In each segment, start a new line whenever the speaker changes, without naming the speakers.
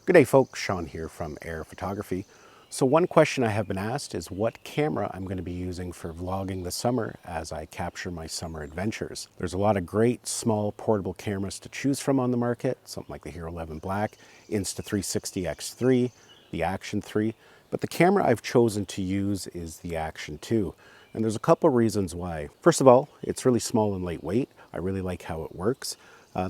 Good day folks, Sean here from Air Photography. So one question I have been asked is what camera I'm going to be using for vlogging this summer as I capture my summer adventures. There's a lot of great small portable cameras to choose from on the market, something like the Hero 11 Black, Insta360 X3, the Action 3, but the camera I've chosen to use is the Action 2. And there's a couple reasons why. First of all, it's really small and lightweight. I really like how it works.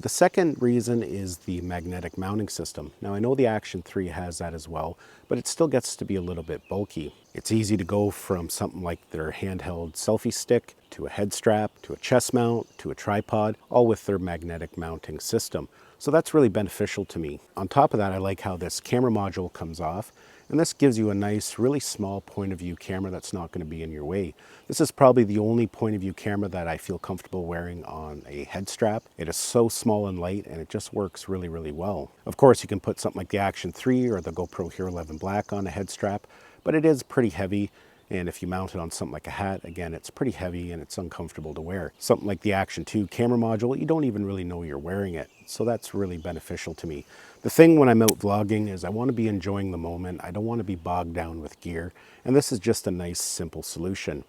The second reason is the magnetic mounting system. Now I know the Action 3 has that as well, but it still gets to be a little bit bulky. It's easy to go from something like their handheld selfie stick to a head strap, to a chest mount, to a tripod, all with their magnetic mounting system. So that's really beneficial to me. On top of that, I like how this camera module comes off, and this gives you a nice, really small point of view camera that's not going to be in your way. This is probably the only point of view camera that I feel comfortable wearing on a head strap. It is so small and light, and it just works really, really well. Of course, you can put something like the Action 3 or the GoPro Hero 11 Black on a head strap, but it is pretty heavy. And if you mount it on something like a hat, again, it's pretty heavy and it's uncomfortable to wear. Something like the Action 2 camera module, you don't even really know you're wearing it. So that's really beneficial to me. The thing when I'm out vlogging is I want to be enjoying the moment. I don't want to be bogged down with gear. And this is just a nice, simple solution.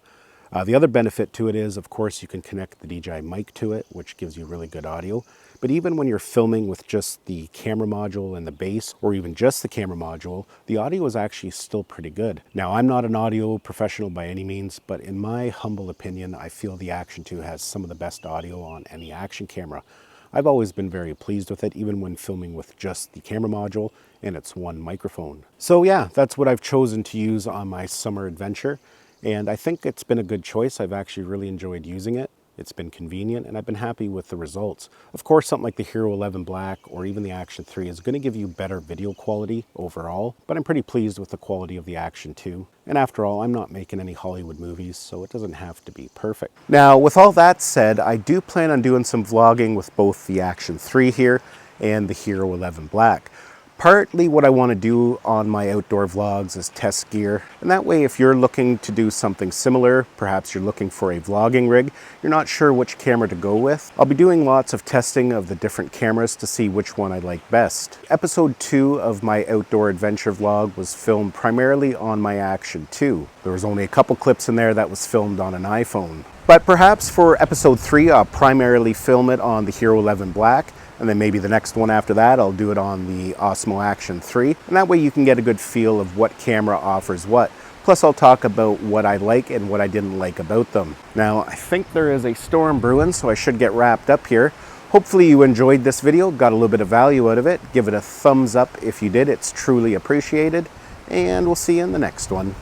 The other benefit to it is, of course, you can connect the DJI mic to it, which gives you really good audio. But even when you're filming with just the camera module and the base, or even just the camera module, the audio is actually still pretty good. Now, I'm not an audio professional by any means, but in my humble opinion, I feel the Action 2 has some of the best audio on any action camera. I've always been very pleased with it, even when filming with just the camera module and its one microphone. So yeah, that's what I've chosen to use on my summer adventure. And I think it's been a good choice. I've actually really enjoyed using it. It's been convenient and I've been happy with the results. Of course, something like the Hero 11 Black or even the Action 3 is going to give you better video quality overall, but I'm pretty pleased with the quality of the Action 2. And after all, I'm not making any Hollywood movies, so it doesn't have to be perfect. Now, with all that said, I do plan on doing some vlogging with both the Action 3 here and the Hero 11 Black. Partly what I want to do on my outdoor vlogs is test gear, and that way if you're looking to do something similar, perhaps you're looking for a vlogging rig, you're not sure which camera to go with, I'll be doing lots of testing of the different cameras to see which one I like best. Episode 2 of my outdoor adventure vlog was filmed primarily on my Action 2. There was only a couple clips in there that was filmed on an iPhone. But perhaps for episode 3 I'll primarily film it on the Hero 11 Black, and then maybe the next one after that, I'll do it on the Osmo Action 3. And that way you can get a good feel of what camera offers what. Plus I'll talk about what I like and what I didn't like about them. Now, I think there is a storm brewing, so I should get wrapped up here. Hopefully you enjoyed this video, got a little bit of value out of it. Give it a thumbs up if you did, it's truly appreciated. And we'll see you in the next one.